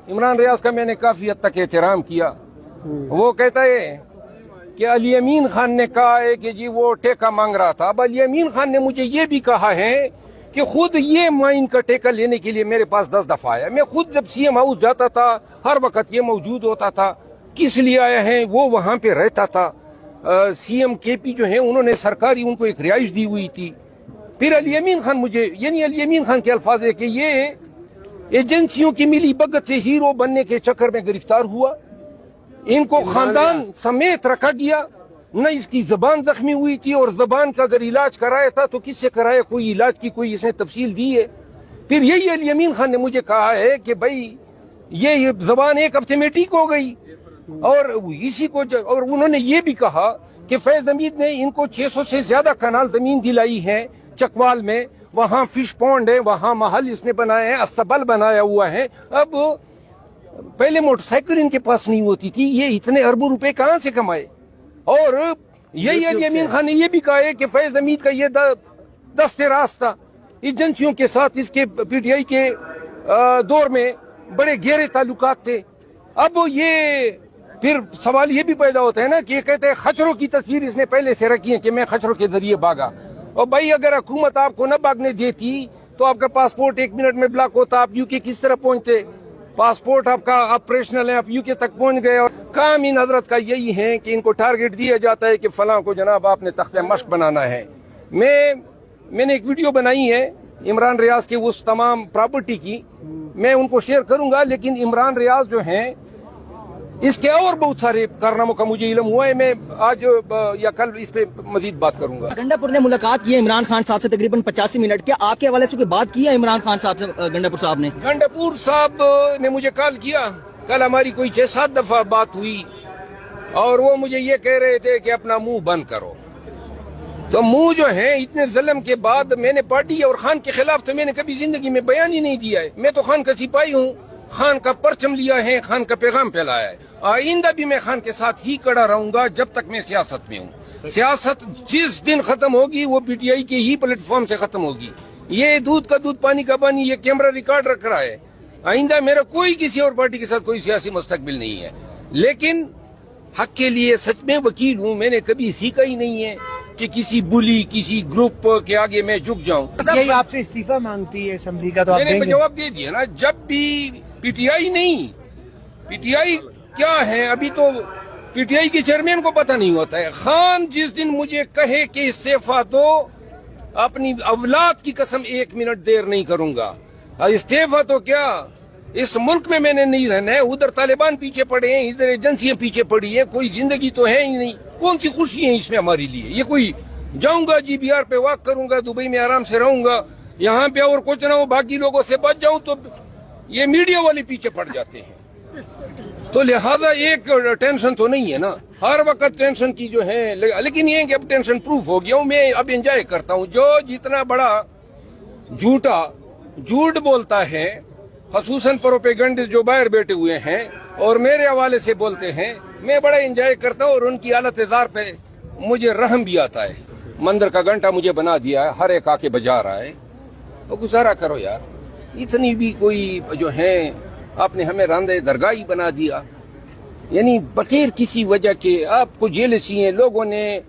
इमरान रियाज का मैंने काफी हद तक एहतराम किया। वो कहता है कि अली अमीन खान ने कहा है कि जी वो ठेका मांग रहा था। अब अली अमीन खान ने मुझे ये भी कहा है कि खुद ये माइन का ठेका लेने के लिए मेरे पास 10 दफा आया। मैं खुद जब सीएम हाउस जाता था हर वक्त ये मौजूद होता था। किस लिए आया है, वो वहां पे रहता था। सीएम केपी जो है उन्होंने सरकारी उनको एक रिहाइश दी हुई थी। फिर अली अमीन खान मुझे, यानी अली अमीन खान के अल्फाज है कि ये एजेंसियों की मिली भगत से हीरो बनने के चक्कर में गिरफ्तार हुआ। इनको खानदान समेत रखा गया, न इसकी जबान जख्मी हुई थी, और जबान का अगर इलाज कराया था तो किससे कराया, कोई इलाज की कोई इसने तफसील दी है। फिर यही अली अमीन खान ने मुझे कहा है कि भाई ये जबान एक हफ्ते में ठीक हो गई, और इसी को और उन्होंने ये भी कहा कि फैज हमीद ने इनको 600 से ज्यादा कनाल जमीन दिलाई है चकवाल में, वहां फिश पॉन्ड है, वहां महल इसने बनाए हैं, अस्तबल बनाया हुआ है। अब पहले मोटरसाइकिल इनके पास नहीं होती थी, ये इतने अरबों रुपए कहां से कमाए। और यही अली अमीन खान ने ये भी कहा है कि फैज हमीद का ये दस्ते रास्ता एजेंसियों के साथ इसके पीटीआई के दौर में बड़े गहरे ताल्लुकात थे। अब ये फिर सवाल ये भी पैदा होता है ना कि ये कहते हैं खचरों की तस्वीर इसने पहले से रखी है कि मैं खचरों के जरिए भागा। और भाई अगर हुकूमत आपको न भागने देती तो आपका पासपोर्ट 1 मिनट में ब्लॉक होता, आप यूके किस तरह पहुंचते। पासपोर्ट आपका ऑपरेशनल है, आप यूके तक पहुंच गए। और काम इन हजरत का यही है कि इनको टारगेट दिया जाता है कि फलां को जनाब आपने तख्ते मश्क बनाना है। मैंने एक वीडियो बनाई है इमरान रियाज के उस तमाम प्रॉपर्टी की, मैं उनको शेयर करूंगा। लेकिन इमरान रियाज जो हैं इसके और बहुत सारे कारनामों का मुझे इल्म हुआ है। मैं आज या कल इस पे मजीद बात करूंगा। गंडापुर ने मुलाकात की है इमरान खान साहब से तकरीबन 85 मिनट के, आपके हवाले से कोई बात की है इमरान खान साहब से गंडापुर साहब ने? गंडापुर साहब ने मुझे कॉल किया, कल हमारी कोई 6-7 दफा बात हुई, और वो मुझे ये कह रहे थे कि अपना मुंह बंद करो। तो मुंह जो है इतने जुल्म के बाद मैंने पार्टी और खान के खिलाफ तो मैंने कभी जिंदगी में बयान ही नहीं दिया है। मैं तो खान का सिपाही हूँ, खान का परचम लिया है, खान का पैगाम फैलाया है। आइंदा भी मैं खान के साथ ही खड़ा रहूंगा जब तक मैं सियासत में हूँ। सियासत जिस दिन खत्म होगी वो पीटीआई के ही प्लेटफॉर्म से खत्म होगी। ये दूध का दूध पानी का पानी, ये कैमरा रिकॉर्ड रख रहा है। आइंदा मेरा कोई किसी और पार्टी के साथ कोई सियासी मुस्तकबिल नहीं है, लेकिन हक के लिए सच में वकील हूँ। मैंने कभी सीखा ही नहीं है कि किसी बुली किसी ग्रुप के आगे मैं झुक जाऊं। यही आपसे इस्तीफा मांगती है असेंबली का, तो आप मैंने जवाब दे दिया ना। जब भी पीटीआई नहीं, पीटीआई क्या है अभी तो पीटीआई के चेयरमैन को पता नहीं होता है। खान जिस दिन मुझे कहे कि इस्तीफा दो, अपनी औलाद की कसम 1 मिनट देर नहीं करूंगा। इस्तीफा तो क्या, इस मुल्क में मैंने नहीं रहना है। उधर तालिबान पीछे पड़े हैं, इधर एजेंसियां पीछे पड़ी है, कोई जिंदगी तो है ही नहीं। कौन सी खुशी है इसमें हमारे लिए? ये कोई जाऊंगा GBR पे वॉक करूंगा, दुबई में आराम से रहूंगा, यहाँ पे और कुछ ना हो, बाकी लोगों से बच जाऊं, तो ये मीडिया वाले पीछे पड़ जाते हैं। तो लिहाजा एक टेंशन तो नहीं है ना, हर वक्त टेंशन की जो है। लेकिन ये कि अब टेंशन प्रूफ हो गया हूँ मैं, अब एंजॉय करता हूँ। जो जितना बड़ा झूठ बोलता है, खसूसन प्रोपेगेंडिस्ट जो बाहर बैठे हुए हैं और मेरे हवाले से बोलते हैं, मैं बड़ा एंजॉय करता हूँ। और उनकी हालत जार पे मुझे रहम भी आता है। मंदिर का घंटा मुझे बना दिया है, हर एक आके बजा रहा है। तो गुजारा करो यार, इतनी भी कोई जो है आपने हमें रांदे दरगाह ही बना दिया। यानी बगैर किसी वजह के आपको जेलसी है। लोगों ने,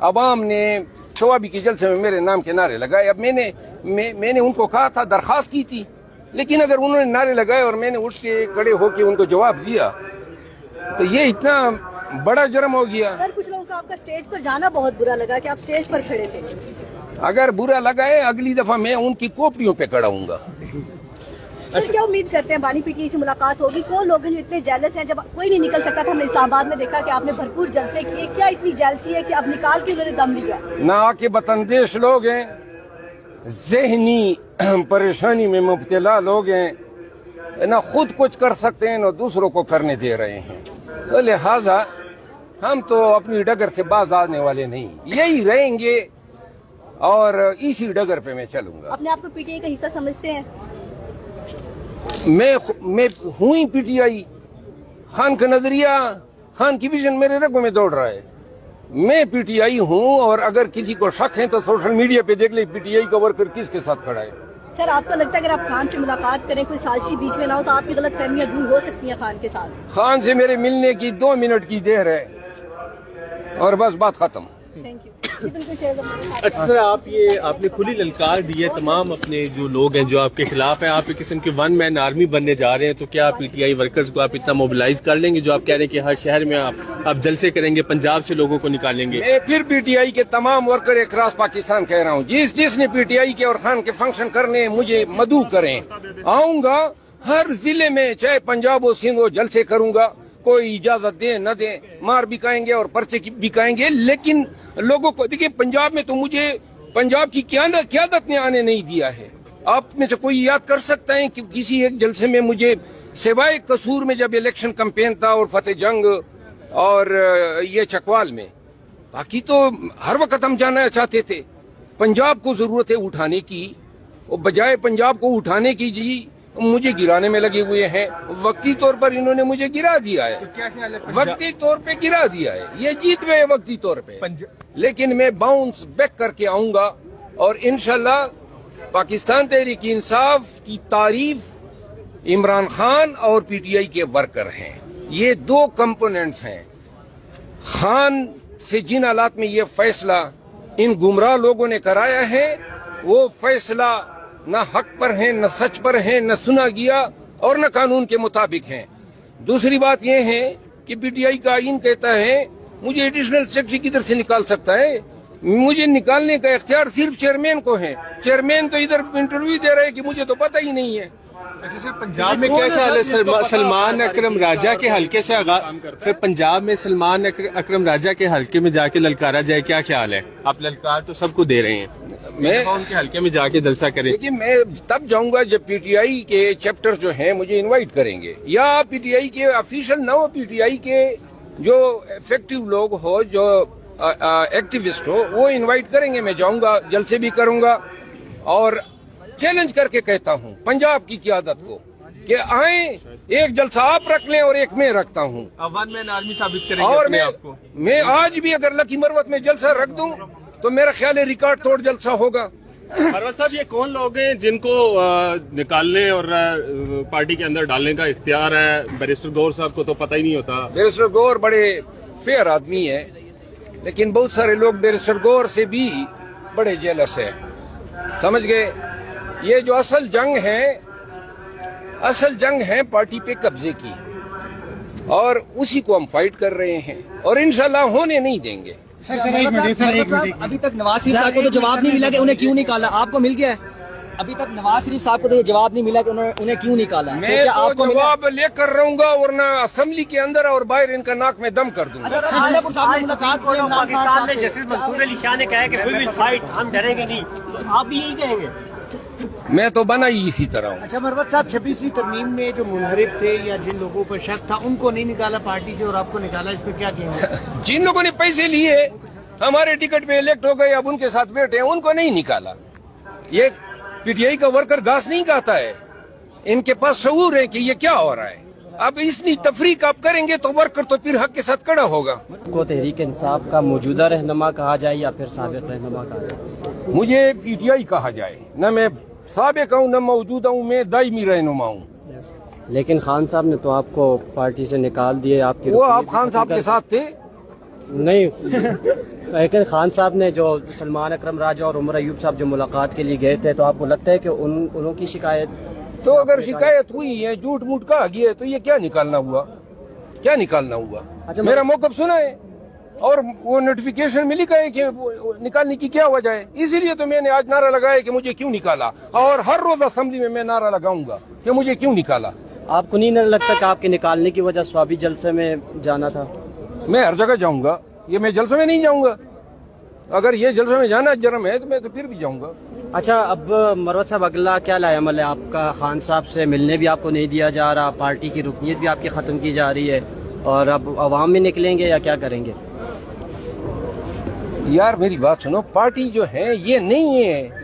अवाम ने शवाबी के जलसे में मेरे नाम के नारे लगाए। अब मैंने उनको कहा था, दरखास्त की थी, लेकिन अगर उन्होंने नारे लगाए और मैंने उठ के खड़े होके उनको जवाब दिया तो ये इतना बड़ा जुर्म हो गया। सर, कुछ लोगों को आपका स्टेज पर जाना बहुत बुरा लगा कि आप स्टेज पर खड़े थे। अगर बुरा लगा है, अगली दफा मैं उनकी कोपड़ियों पे खड़ा हूँगा। सर, क्या उम्मीद करते हैं बानी पीटीआई से मुलाकात होगी? कौन लोग हैं जो इतने जेलस हैं? जब कोई नहीं निकल सकता था, हमने इस्लामाबाद में देखा कि आपने भरपूर जलसे किए, क्या इतनी जेलसी है कि अब निकाल के उन्होंने दम लिया? ना आके बतंदेश लोग हैं, ज़हनी परेशानी में मुब्तला लोग हैं, ना खुद कुछ कर सकते हैं ना दूसरों को करने दे रहे हैं। तो लिहाजा हम तो अपनी डगर से बाज आने वाले नहीं, यही रहेंगे और इसी डगर पे मैं चलूंगा। अपने आप को पीटीआई का हिस्सा समझते हैं? मैं हूँ ही पीटीआई। खान का नजरिया, खान की विजन मेरे रगों में दौड़ रहा है। मैं पीटीआई हूँ, और अगर किसी को शक है तो सोशल मीडिया पे देख ले पीटीआई का वर्कर किसके साथ खड़ा है। सर आपको लगता है अगर आप खान से मुलाकात करें कोई साजिशी बीच में ना हो तो आपकी गलत फहमियां दूर हो सकती हैं खान के साथ? खान से मेरे मिलने की 2 मिनट की देर है और बस बात खत्म। Thank you. जी, बिल्कुल शेर अहमद। अच्छा सर, आपने खुली ललकार दी है तमाम अपने जो लोग हैं जो आपके खिलाफ हैं, आप एक किस्म की 1 मैन आर्मी बनने जा रहे हैं, तो क्या पीटीआई वर्कर्स को आप इतना मोबिलाइज कर लेंगे जो आप कह रहे हैं कि हर शहर में आप जलसे करेंगे, पंजाब से लोगों को निकालेंगे? मैं फिर पीटीआई के तमाम वर्कर एक रास पाकिस्तान कह रहा हूँ, जिसने पीटीआई के और खान के फंक्शन करने मुझे मदऊ करें, आऊंगा हर जिले में, चाहे पंजाब हो सिंध हो, जलसे करूंगा। कोई इजाजत दे न दे, मार बिकाएंगे और पर्चे बिकाएंगे। लेकिन लोगों को देखिए, पंजाब में तो मुझे पंजाब की क़यादत ने आने नहीं दिया है। आप में से कोई याद कर सकता है कि किसी एक जलसे में मुझे, सिवाय कसूर में जब इलेक्शन कैंपेन था और फतेह जंग और ये चकवाल में, बाकी तो हर वक्त हम जाना चाहते थे। पंजाब को जरूरत है उठाने की, और बजाय पंजाब को उठाने की जी मुझे गिराने में लगे हुए हैं। वक्ती तौर पर इन्होंने मुझे गिरा दिया है, वक्ती तौर पे गिरा दिया है, ये जीत गए वक्ती तौर पे, लेकिन मैं बाउंस बैक करके आऊंगा और इंशाल्लाह पाकिस्तान तहरीक इंसाफ की तारीफ इमरान खान और पीटीआई के वर्कर हैं। ये 2 कंपोनेंट्स हैं। खान से जिन हालात में ये फैसला इन गुमराह लोगों ने कराया है, वो फैसला न हक पर है, न सच पर है, न सुना गया और न कानून के मुताबिक है। दूसरी बात यह है कि पीटीआई का आईन कहता है मुझे एडिशनल सेक्रेटरी किधर से निकाल सकता है, मुझे निकालने का इख्तियार सिर्फ चेयरमैन को है। चेयरमैन तो इधर इंटरव्यू दे रहे हैं कि मुझे तो पता ही नहीं है। अच्छा सर, पंजाब में क्या ख्याल है? सलमान अकरम राजा के हल्के से सर, पंजाब में सलमान अकरम राजा के हल्के में जाके ललकारा जाए, क्या ख्याल है? आप ललकार तो सबको दे रहे हैं, मैं उनके हल्के में जाके जलसा करें। देखिए, मैं तब जाऊंगा जब पीटीआई के चैप्टर जो हैं मुझे इनवाइट करेंगे, या पीटीआई के ऑफिशियल न हो, पीटीआई के जो इफेक्टिव लोग हो, जो एक्टिविस्ट हो, वो इनवाइट करेंगे। मैं जाऊंगा, जलसे भी करूंगा और चैलेंज करके कहता हूँ पंजाब की क़यादत को कि आए, एक जलसा आप रख लें और एक मैं रखता हूँ, 1 मैन आर्मी साबित करेंगे और अपने आप को। मैं आज भी अगर लकी मरवत में जलसा रख दूं तो मेरा ख्याल है रिकॉर्ड तोड़ जलसा होगा। मरवत साहब, ये कौन लोग हैं जिनको निकालने और पार्टी के अंदर डालने का इख्तियार है? बैरिस्टर गौर साहब को तो पता ही नहीं होता। बैरिस्टर गौर बड़े फेयर आदमी है, लेकिन बहुत सारे लोग बैरिस्टर गौर से भी बड़े जेलस है, समझ गए? ये जो असल जंग है पार्टी पे कब्जे की, और उसी को हम फाइट कर रहे हैं और इंशाल्लाह होने नहीं देंगे। अभी तक नवाज शरीफ साहब को तो जवाब नहीं मिला कि उन्हें क्यों निकाला, आपको मिल गया है? अभी तक नवाज शरीफ साहब को तो ये जवाब नहीं मिला कि उन्हें क्यों निकाला। मैं तो आपको जवाब लेकर रहूंगा, वरना असेंबली के अंदर और बाहर इनका नाक में दम कर दूंगा। पाकिस्तान में जस्टिस मंसूर अली शाह ने कहा कि वी विल फाइट, हम डरेंगे नहीं, तो आप भी यही कहेंगे? मैं तो बना ही इसी तरह हूँ। अच्छा मरवत साहब, 26वीं तरमीम में जो मुनहरिफ थे या जिन लोगों पर शक था, उनको नहीं निकाला पार्टी से और आपको निकाला, इस पर क्या कहेंगे? जिन लोगों ने पैसे लिए, हमारे टिकट पे इलेक्ट हो गए, अब उनके साथ बैठे हैं, उनको नहीं निकाला। ये पीटीआई का वर्कर घास नहीं खाता है, इनके पास शऊर है कि ये क्या हो रहा है। अब इतनी तफरीक आप करेंगे तो वर्कर तो फिर हक के साथ खड़ा होगा। को तहरीक इंसाफ का मौजूदा रहनुमा कहा जाए या फिर साबिक रहनुमा कहा जाए? मुझे पीटीआई कहा जाए, न मैं साबिक हूँ न मौजूदा हूँ, मैं दायमी रहनुमा हूँ। लेकिन खान साहब ने तो आपको पार्टी से निकाल दिए, आपकी वो आप खान साहब के साथ थे? नहीं, लेकिन खान साहब ने जो सलमान अकरम राजा और उमर अयूब साहब जो मुलाकात के लिए गए थे, तो आपको लगता है कि उनकी शिकायत, तो अगर शिकायत हुई है, झूठ मूठ कहा गया है, तो ये क्या निकालना हुआ? क्या निकालना हुआ? अच्छा, मेरा मौक़िफ़ सुना है और वो नोटिफिकेशन मिली का है कि निकालने की क्या वजह है। इसीलिए तो मैंने आज नारा लगाया कि मुझे क्यों निकाला, और हर रोज असेंबली में मैं नारा लगाऊंगा कि मुझे क्यों निकाला। आपको नहीं लगता कि आपके निकालने की वजह स्वाबी जलसे में जाना था? मैं हर जगह जाऊंगा, ये मैं जलसे में नहीं जाऊंगा। अगर ये जलसे में जाना जरम है तो मैं तो फिर भी जाऊंगा। अच्छा, अब मरवत साहब, अगला क्या लाएमल है आपका? खान साहब से मिलने भी आपको नहीं दिया जा रहा, पार्टी की रुकनीत भी आपकी खत्म की जा रही है, और अब अवाम में निकलेंगे या क्या करेंगे? यार मेरी बात सुनो, पार्टी जो है ये नहीं है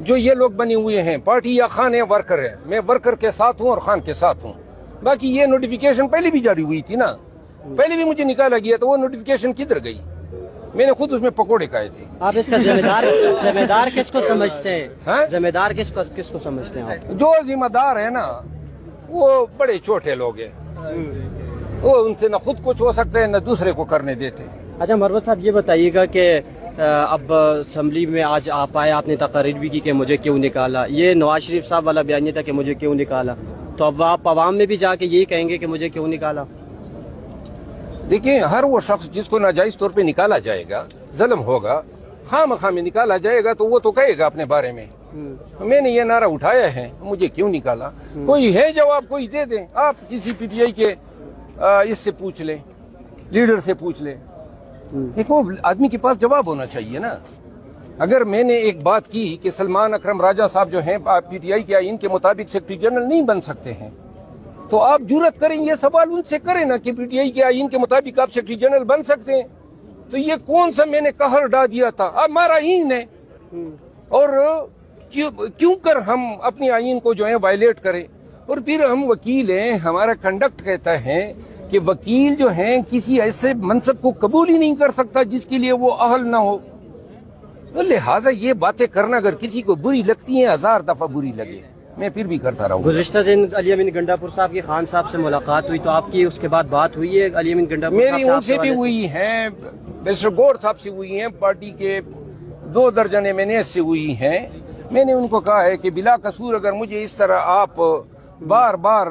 जो ये लोग बने हुए हैं। पार्टी या खान है, वर्कर है। मैं वर्कर के साथ हूँ और खान के साथ हूँ। बाकी ये नोटिफिकेशन पहले भी जारी हुई थी ना, पहले भी मुझे निकाला गया, तो वो नोटिफिकेशन किधर गई? मैंने खुद उसमें पकोड़े खाए थे। आप इसका जिम्मेदार किसको समझते हैं? हैं? जिम्मेदार किसको समझते हैं आप? जो जिम्मेदार है ना वो बड़े छोटे लोग हैं, वो उनसे न खुद कुछ हो सकते हैं न दूसरे को करने देते। अच्छा मरवत साहब, ये बताइएगा कि अब असम्बली में आज आप आए, आपने तकरीर भी की कि मुझे क्यों निकाला, ये नवाज शरीफ साहब वाला बयान था कि मुझे क्यों निकाला, तो अब आप आवाम में भी जाके यही कहेंगे कि मुझे क्यों निकाला? देखिए, हर वो शख्स जिसको नाजायज तौर पे निकाला जाएगा, जुल्म होगा, खामखा में निकाला जाएगा, तो वो तो कहेगा अपने बारे में मैंने ये नारा उठाया है, मुझे क्यों निकाला। कोई है जवाब, कोई दे दे। आप किसी पीटीआई के इससे पूछ ले, लीडर से पूछ ले, देखो आदमी के पास जवाब होना चाहिए ना। अगर मैंने एक बात की कि सलमान अकरम राजा साहब जो हैं पीटीआई के आईन के मुताबिक सेक्रेटरी जनरल नहीं बन सकते हैं, तो आप जुर्रत करें ये सवाल उनसे करें ना कि पीटीआई के आईन के मुताबिक आप सेक्रेटरी जनरल बन सकते हैं। तो ये कौन सा मैंने कहर डा दिया था? अब हमारा आईन है, और क्यों कर हम अपनी आईन को जो है वायलेट करें। और फिर हम वकील हैं, हमारा कंडक्ट कहता है कि वकील जो हैं किसी ऐसे मनसब को कबूल ही नहीं कर सकता जिसके लिए वो अहल ना हो। तो लिहाजा ये बातें करना अगर किसी को बुरी लगती हैं, 1000 दफा बुरी लगे, मैं फिर भी करता रहूँ। गुज़िश्ता दिन अली अमीन गंडापुर साहब की खान साहब से मुलाकात हुई, तो आपकी उसके बाद बात हुई है अली अमीन गंडापुर मेरी उनसे भी हुई है, मिस्टर गौर साहब से हुई है, पार्टी के 2 दर्जन एमएनए से हुई हैं। मैंने उनको कहा है कि बिला कसूर अगर मुझे इस तरह आप बार बार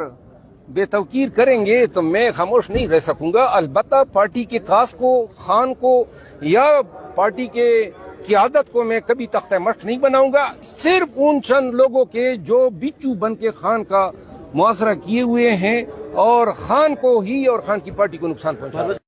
बेतवकीर करेंगे तो मैं खामोश नहीं रह सकूंगा। अलबत्ता पार्टी के कास को, खान को या पार्टी के क़ियादत को मैं कभी तख्ते मश्क नहीं बनाऊंगा। सिर्फ उन चंद लोगों के जो बिच्छू बन के खान का मुआसरा किए हुए हैं और खान को ही और खान की पार्टी को नुकसान पहुंचा।